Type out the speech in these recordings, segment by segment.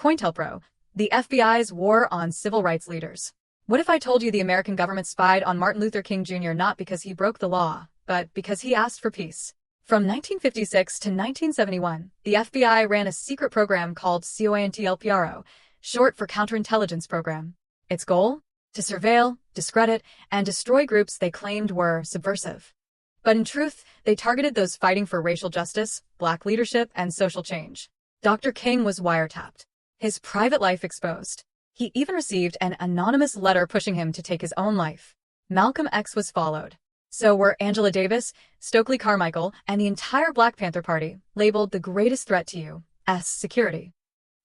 COINTELPRO, the FBI's war on civil rights leaders. What if I told you the American government spied on Martin Luther King Jr. not because he broke the law, but because he asked for peace? From 1956 to 1971, the FBI ran a secret program called COINTELPRO, short for Counterintelligence Program. Its goal? To surveil, discredit, and destroy groups they claimed were subversive. But in truth, they targeted those fighting for racial justice, black leadership, and social change. Dr. King was wiretapped, his private life exposed. He even received an anonymous letter pushing him to take his own life. Malcolm X was followed. So were Angela Davis, Stokely Carmichael, and the entire Black Panther Party, labeled the greatest threat to U.S. security.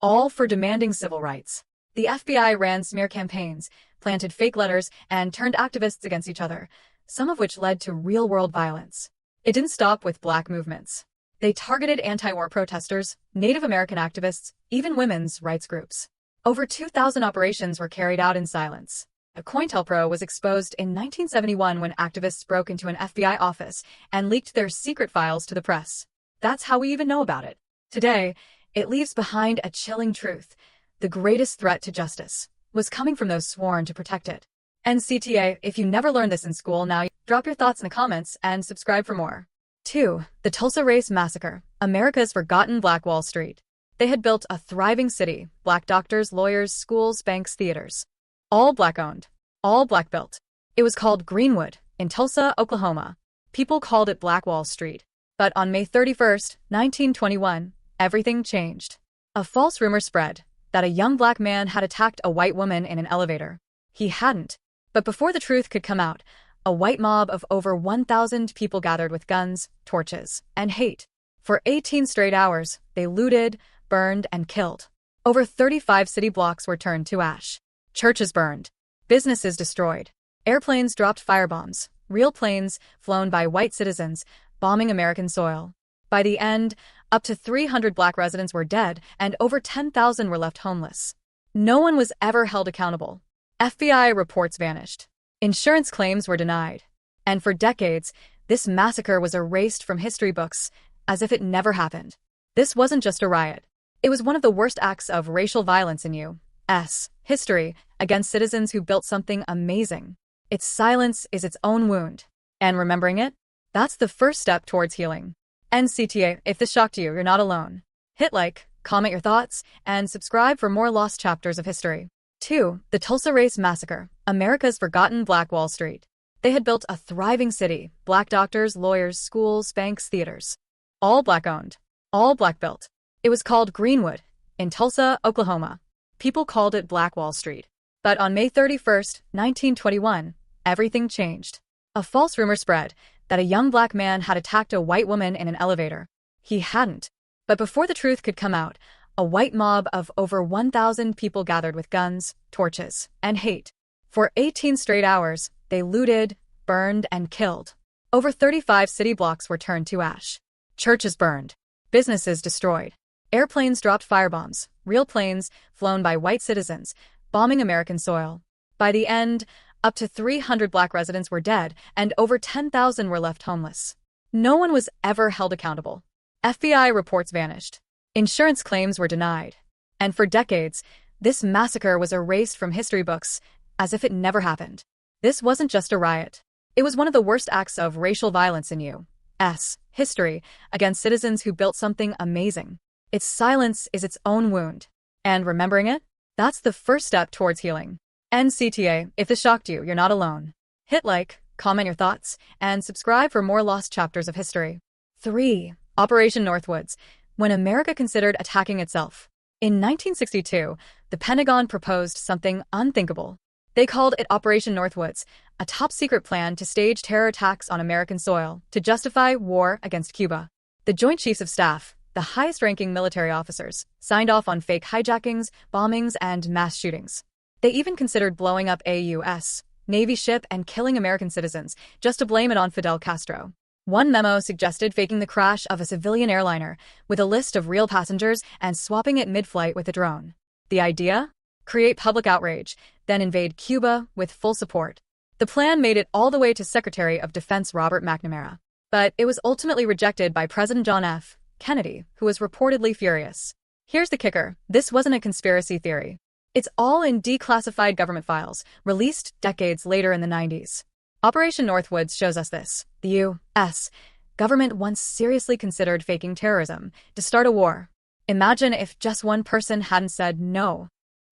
All for demanding civil rights. The FBI ran smear campaigns, planted fake letters, and turned activists against each other, some of which led to real-world violence. It didn't stop with black movements. They targeted anti-war protesters, Native American activists, even women's rights groups. Over 2,000 operations were carried out in silence. COINTELPRO was exposed in 1971 when activists broke into an FBI office and leaked their secret files to the press. That's how we even know about it. Today, it leaves behind a chilling truth. The greatest threat to justice was coming from those sworn to protect it. NCTA, if you never learned this in school, now drop your thoughts in the comments and subscribe for more. 2. The Tulsa Race Massacre, America's forgotten Black Wall Street. They had built a thriving city, black doctors, lawyers, schools, banks, theaters. All black-owned, all black-built. It was called Greenwood, in Tulsa, Oklahoma. People called it Black Wall Street. But on May 31st, 1921, everything changed. A false rumor spread that a young black man had attacked a white woman in an elevator. He hadn't. But before the truth could come out, a white mob of over 1,000 people gathered with guns, torches, and hate. For 18 straight hours, they looted, burned, and killed. Over 35 city blocks were turned to ash. Churches burned. Businesses destroyed. Airplanes dropped firebombs, real planes flown by white citizens, bombing American soil. By the end, up to 300 black residents were dead and over 10,000 were left homeless. No one was ever held accountable. FBI reports vanished. Insurance claims were denied. And for decades, this massacre was erased from history books as if it never happened. This wasn't just a riot. It was one of the worst acts of racial violence in U.S. history against citizens who built something amazing. Its silence is its own wound. And remembering it? That's the first step towards healing. NCTA, if this shocked you, you're not alone. Hit like, comment your thoughts, and subscribe for more lost chapters of history. 2. The Tulsa Race Massacre, America's forgotten Black Wall Street. They had built a thriving city, black doctors, lawyers, schools, banks, theaters. All black-owned, all black-built. It was called Greenwood, in Tulsa, Oklahoma. People called it Black Wall Street. But on May 31st, 1921, everything changed. A false rumor spread that a young black man had attacked a white woman in an elevator. He hadn't. But before the truth could come out, a white mob of over 1,000 people gathered with guns, torches, and hate. For 18 straight hours, they looted, burned, and killed. Over 35 city blocks were turned to ash. Churches burned. Businesses destroyed. Airplanes dropped firebombs, real planes flown by white citizens, bombing American soil. By the end, up to 300 black residents were dead and over 10,000 were left homeless. No one was ever held accountable. FBI reports vanished. Insurance claims were denied. And for decades, this massacre was erased from history books as if it never happened. This wasn't just a riot. It was one of the worst acts of racial violence in U.S. history against citizens who built something amazing. Its silence is its own wound. And remembering it? That's the first step towards healing. NCTA, if this shocked you, you're not alone. Hit like, comment your thoughts, and subscribe for more lost chapters of history. 3. Operation Northwoods, when America considered attacking itself. In 1962, the Pentagon proposed something unthinkable. They called it Operation Northwoods, a top-secret plan to stage terror attacks on American soil to justify war against Cuba. The Joint Chiefs of Staff, the highest-ranking military officers, signed off on fake hijackings, bombings, and mass shootings. They even considered blowing up a U.S. Navy ship and killing American citizens just to blame it on Fidel Castro. One memo suggested faking the crash of a civilian airliner with a list of real passengers and swapping it mid-flight with a drone. The idea? Create public outrage, then invade Cuba with full support. The plan made it all the way to Secretary of Defense Robert McNamara. But it was ultimately rejected by President John F. Kennedy, who was reportedly furious. Here's the kicker. This wasn't a conspiracy theory. It's all in declassified government files, released decades later in the 90s. Operation Northwoods shows us this. The U.S. government once seriously considered faking terrorism to start a war. Imagine if just one person hadn't said no.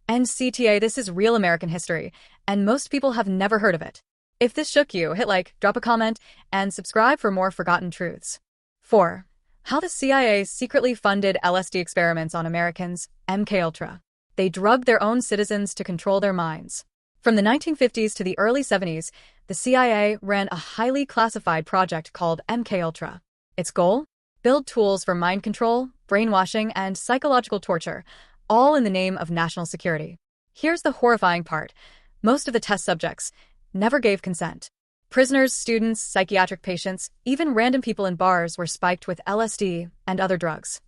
NCTA, this is real American history, and most people have never heard of it. If this shook you, hit like, drop a comment, and subscribe for more forgotten truths. 4. How the CIA secretly funded LSD experiments on Americans, MK-Ultra. They drugged their own citizens to control their minds. From the 1950s to the early 70s, the CIA ran a highly classified project called MK-Ultra. Its goal? Build tools for mind control, brainwashing, and psychological torture, all in the name of national security. Here's the horrifying part. Most of the test subjects never gave consent. Prisoners, students, psychiatric patients, even random people in bars were spiked with LSD and other drugs.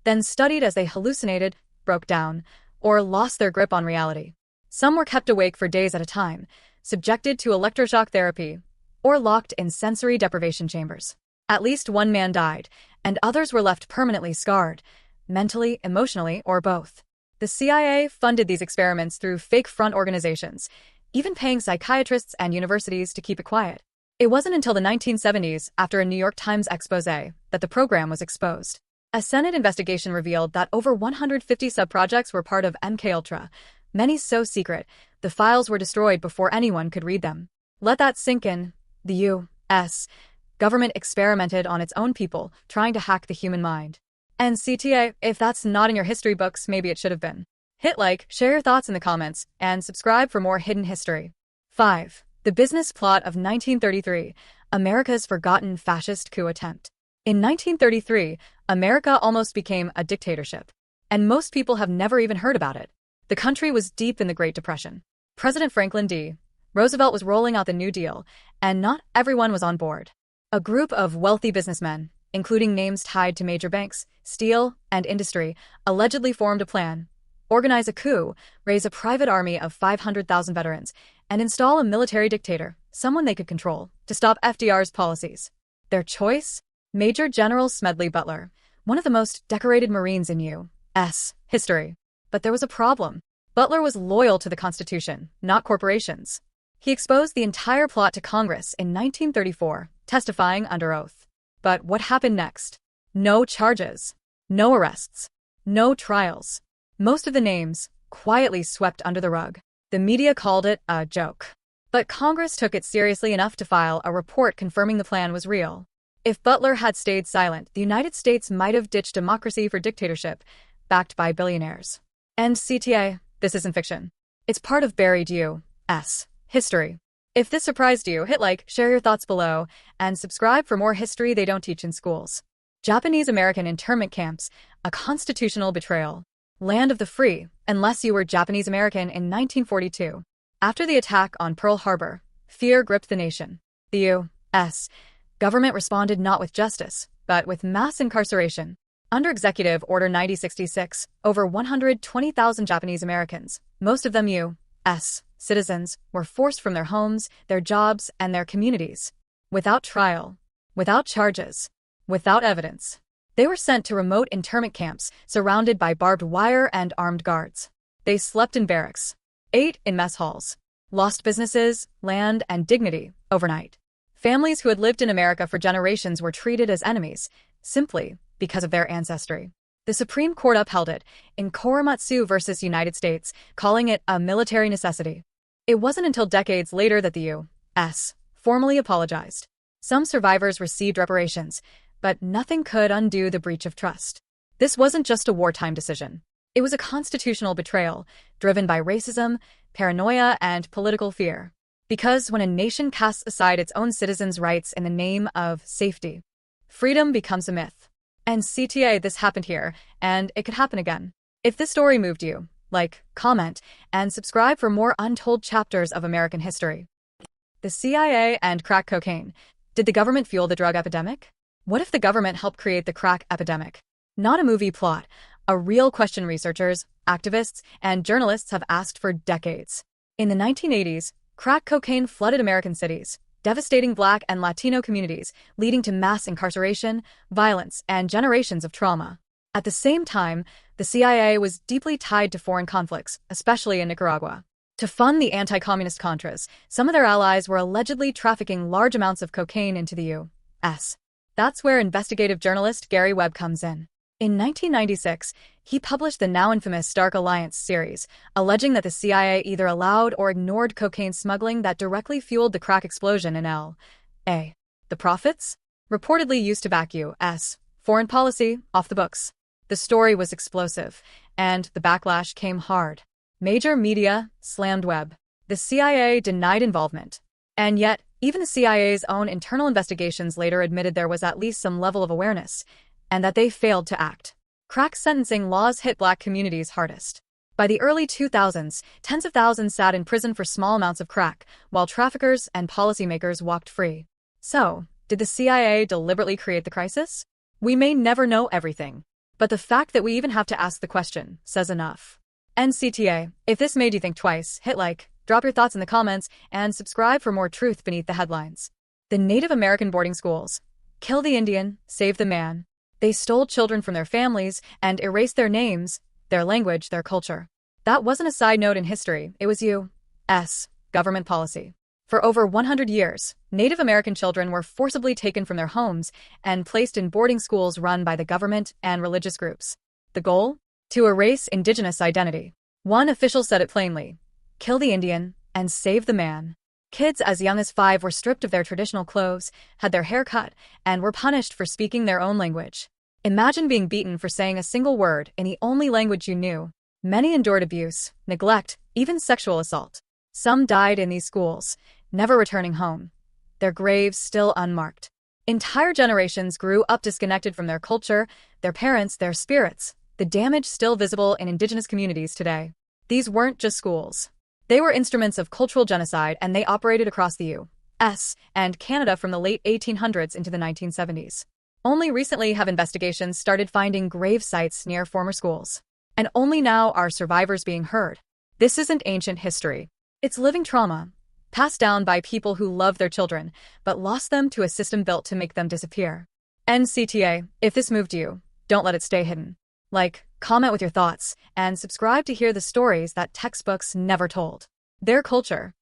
Then studied as they hallucinated, broke down, or lost their grip on reality. Some were kept awake for days at a time, subjected to electroshock therapy, or locked in sensory deprivation chambers. At least one man died, and others were left permanently scarred, mentally, emotionally, or both. The CIA funded these experiments through fake front organizations, even paying psychiatrists and universities to keep it quiet. It wasn't until the 1970s, after a New York Times expose, that the program was exposed. A Senate investigation revealed that over 150 subprojects were part of MK-Ultra, many so secret, the files were destroyed before anyone could read them. Let that sink in. The U.S. government experimented on its own people, trying to hack the human mind. And CTA, if that's not in your history books, maybe it should have been. Hit like, share your thoughts in the comments, and subscribe for more hidden history. 5. The business plot of 1933, America's forgotten fascist coup attempt. In 1933, America almost became a dictatorship, and most people have never even heard about it. The country was deep in the Great Depression. President Franklin D. Roosevelt was rolling out the New Deal, and not everyone was on board. A group of wealthy businessmen, including names tied to major banks, steel, and industry, allegedly formed a plan: organize a coup, raise a private army of 500,000 veterans, and install a military dictator, someone they could control, to stop FDR's policies. Their choice? Major General Smedley Butler, one of the most decorated Marines in U.S. history. But there was a problem. Butler was loyal to the Constitution, not corporations. He exposed the entire plot to Congress in 1934, testifying under oath. But what happened next? No charges. No arrests. No trials. Most of the names quietly swept under the rug. The media called it a joke. But Congress took it seriously enough to file a report confirming the plan was real. If Butler had stayed silent, the United States might have ditched democracy for dictatorship, backed by billionaires. And CTA, this isn't fiction. It's part of buried U.S. history. If this surprised you, hit like, share your thoughts below, and subscribe for more history they don't teach in schools. Japanese-American internment camps, a constitutional betrayal. Land of the free, unless you were Japanese-American in 1942. After the attack on Pearl Harbor, fear gripped the nation. The U.S. government responded not with justice, but with mass incarceration. Under Executive Order 9066, over 120,000 Japanese Americans, most of them U.S. citizens, were forced from their homes, their jobs, and their communities. Without trial, without charges, without evidence. They were sent to remote internment camps, surrounded by barbed wire and armed guards. They slept in barracks, ate in mess halls, lost businesses, land, and dignity overnight. Families who had lived in America for generations were treated as enemies, simply because of their ancestry. The Supreme Court upheld it in Korematsu versus United States, calling it a military necessity. It wasn't until decades later that the U.S. formally apologized. Some survivors received reparations, but nothing could undo the breach of trust. This wasn't just a wartime decision. It was a constitutional betrayal, driven by racism, paranoia, and political fear. Because when a nation casts aside its own citizens' rights in the name of safety, freedom becomes a myth. And CTA, this happened here, and it could happen again. If this story moved you, like, comment, and subscribe for more untold chapters of American history. The CIA and crack cocaine. Did the government fuel the drug epidemic? What if the government helped create the crack epidemic? Not a movie plot, a real question researchers, activists, and journalists have asked for decades. In the 1980s, crack cocaine flooded American cities, devastating Black and Latino communities, leading to mass incarceration, violence, and generations of trauma. At the same time, the CIA was deeply tied to foreign conflicts, especially in Nicaragua. To fund the anti-communist Contras, some of their allies were allegedly trafficking large amounts of cocaine into the U.S. That's where investigative journalist Gary Webb comes in. In 1996, he published the now infamous Dark Alliance series, alleging that the CIA either allowed or ignored cocaine smuggling that directly fueled the crack explosion in L.A. The profits? Reportedly used to back U.S. foreign policy off the books. The story was explosive, and the backlash came hard. Major media slammed Webb. The CIA denied involvement. And yet, even the CIA's own internal investigations later admitted there was at least some level of awareness, and that they failed to act. Crack sentencing laws hit black communities hardest. By the early 2000s, tens of thousands sat in prison for small amounts of crack, while traffickers and policymakers walked free. So, did the CIA deliberately create the crisis? We may never know everything, but the fact that we even have to ask the question says enough. NCTA, if this made you think twice, hit like, drop your thoughts in the comments, and subscribe for more truth beneath the headlines. The Native American boarding schools. Kill the Indian, save the man. They stole children from their families and erased their names, their language, their culture. That wasn't a side note in history, it was U.S. government policy. For over 100 years, Native American children were forcibly taken from their homes and placed in boarding schools run by the government and religious groups. The goal? To erase indigenous identity. One official said it plainly: kill the Indian and save the man. Kids as young as 5 were stripped of their traditional clothes, had their hair cut, and were punished for speaking their own language. Imagine being beaten for saying a single word in the only language you knew. Many endured abuse, neglect, even sexual assault. Some died in these schools, never returning home, their graves still unmarked. Entire generations grew up disconnected from their culture, their parents, their spirits. The damage still visible in indigenous communities today. These weren't just schools. They were instruments of cultural genocide, and they operated across the U.S. and Canada from the late 1800s into the 1970s. Only recently have investigations started finding grave sites near former schools. And only now are survivors being heard. This isn't ancient history. It's living trauma, passed down by people who love their children, but lost them to a system built to make them disappear. NCTA, if this moved you, don't let it stay hidden. Like, comment with your thoughts, and subscribe to hear the stories that textbooks never told. Their culture.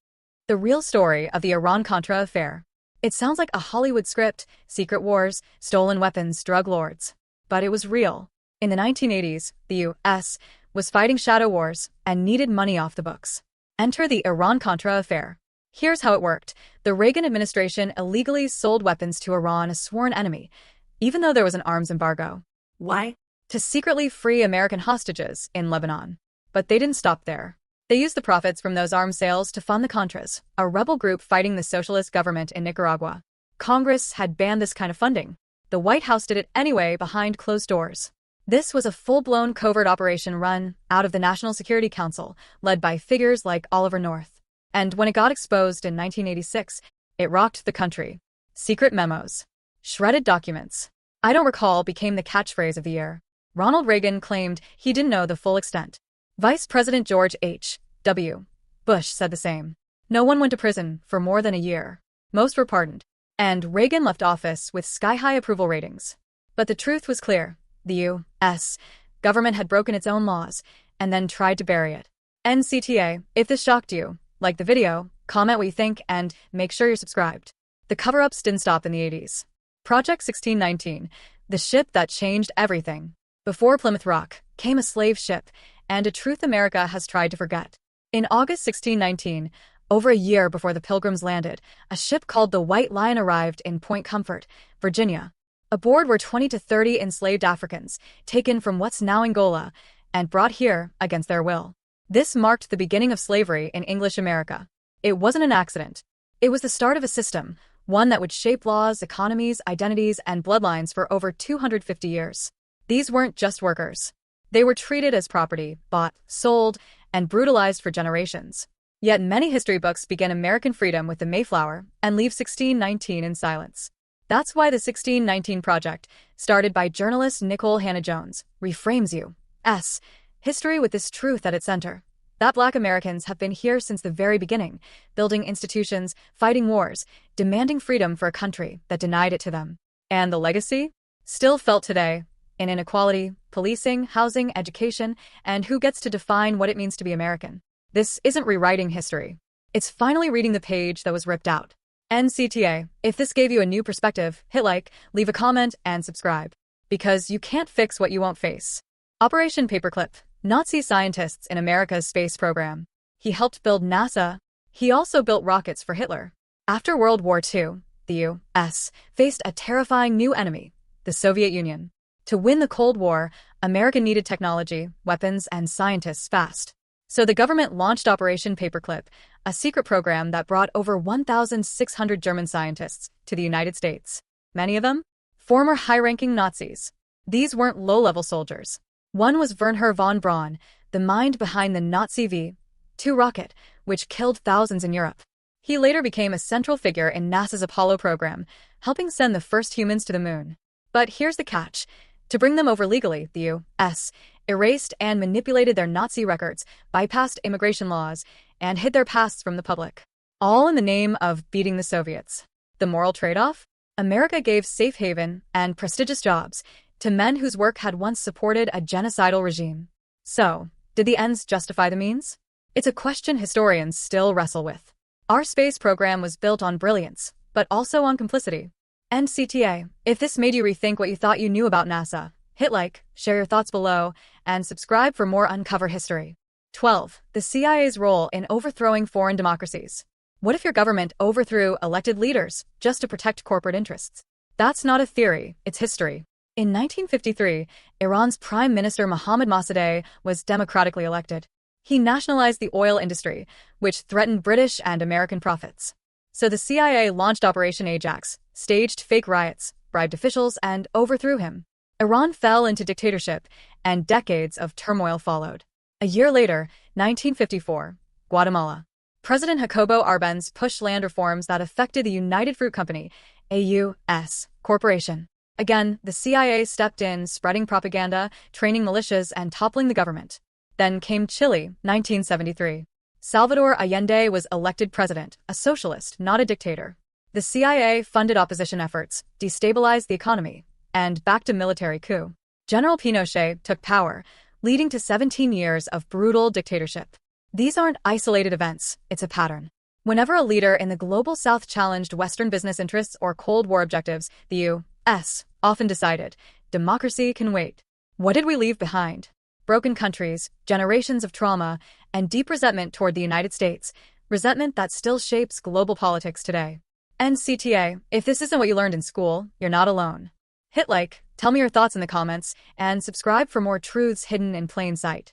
The real story of the Iran-Contra affair. It sounds like a Hollywood script, secret wars, stolen weapons, drug lords. But it was real. In the 1980s, the U.S. was fighting shadow wars and needed money off the books. Enter the Iran-Contra affair. Here's how it worked. The Reagan administration illegally sold weapons to Iran, a sworn enemy, even though there was an arms embargo. Why? To secretly free American hostages in Lebanon. But they didn't stop there. They used the profits from those arms sales to fund the Contras, a rebel group fighting the socialist government in Nicaragua. Congress had banned this kind of funding. The White House did it anyway behind closed doors. This was a full-blown covert operation run out of the National Security Council, led by figures like Oliver North. And when it got exposed in 1986, it rocked the country. Secret memos. Shredded documents. I don't recall became the catchphrase of the year. Ronald Reagan claimed he didn't know the full extent. Vice President George H.W. Bush said the same. No one went to prison for more than a year. Most were pardoned. And Reagan left office with sky-high approval ratings. But the truth was clear. The U.S. government had broken its own laws and then tried to bury it. NCTA, if this shocked you, like the video, comment what you think, and make sure you're subscribed. The cover-ups didn't stop in the 80s. Project 1619, the ship that changed everything. Before Plymouth Rock came a slave ship, and a truth America has tried to forget. In August 1619, over a year before the Pilgrims landed, a ship called the White Lion arrived in Point Comfort, Virginia. Aboard were 20 to 30 enslaved Africans, taken from what's now Angola, and brought here against their will. This marked the beginning of slavery in English America. It wasn't an accident. It was the start of a system, one that would shape laws, economies, identities, and bloodlines for over 250 years. These weren't just workers. They were treated as property, bought, sold, and brutalized for generations. Yet many history books begin American freedom with the Mayflower and leave 1619 in silence. That's why the 1619 Project, started by journalist Nicole Hannah-Jones, reframes U.S. history with this truth at its center. That Black Americans have been here since the very beginning, building institutions, fighting wars, demanding freedom for a country that denied it to them. And the legacy? Still felt today. in inequality, policing, housing, education, and who gets to define what it means to be American. This isn't rewriting history. It's finally reading the page that was ripped out. NCTA, if this gave you a new perspective, hit like, leave a comment, and subscribe. Because you can't fix what you won't face. Operation Paperclip, Nazi scientists in America's space program. He helped build NASA. He also built rockets for Hitler. After World War II, the U.S. faced a terrifying new enemy, the Soviet Union. To win the Cold War, America needed technology, weapons, and scientists fast. So the government launched Operation Paperclip, a secret program that brought over 1,600 German scientists to the United States. Many of them, former high-ranking Nazis. These weren't low-level soldiers. One was Wernher von Braun, the mind behind the Nazi V-2 rocket, which killed thousands in Europe. He later became a central figure in NASA's Apollo program, helping send the first humans to the moon. But here's the catch. To bring them over legally, the U.S. erased and manipulated their Nazi records, bypassed immigration laws, and hid their pasts from the public. All in the name of beating the Soviets. The moral trade-off? America gave safe haven and prestigious jobs to men whose work had once supported a genocidal regime. So, did the ends justify the means? It's a question historians still wrestle with. Our space program was built on brilliance, but also on complicity. NCTA, if this made you rethink what you thought you knew about NASA, hit like, share your thoughts below, and subscribe for more Uncover History. 12. The CIA's role in overthrowing foreign democracies. What if your government overthrew elected leaders just to protect corporate interests? That's not a theory, it's history. In 1953, Iran's Prime Minister Mohammad Mossadegh was democratically elected. He nationalized the oil industry, which threatened British and American profits. So the CIA launched Operation Ajax, staged fake riots, bribed officials, and overthrew him. Iran fell into dictatorship, and decades of turmoil followed. A year later, 1954, Guatemala. President Jacobo Arbenz pushed land reforms that affected the United Fruit Company, a U.S. corporation. Again, the CIA stepped in, spreading propaganda, training militias, and toppling the government. Then came Chile, 1973. Salvador Allende was elected president, a socialist, not a dictator. The CIA funded opposition efforts, destabilized the economy, and backed a military coup. General Pinochet took power, leading to 17 years of brutal dictatorship. These aren't isolated events, it's a pattern. Whenever a leader in the global South challenged Western business interests or Cold War objectives, the U.S. often decided, democracy can wait. What did we leave behind? Broken countries, generations of trauma, and deep resentment toward the United States, resentment that still shapes global politics today. NCTA, if this isn't what you learned in school, you're not alone. Hit like, tell me your thoughts in the comments, and subscribe for more truths hidden in plain sight.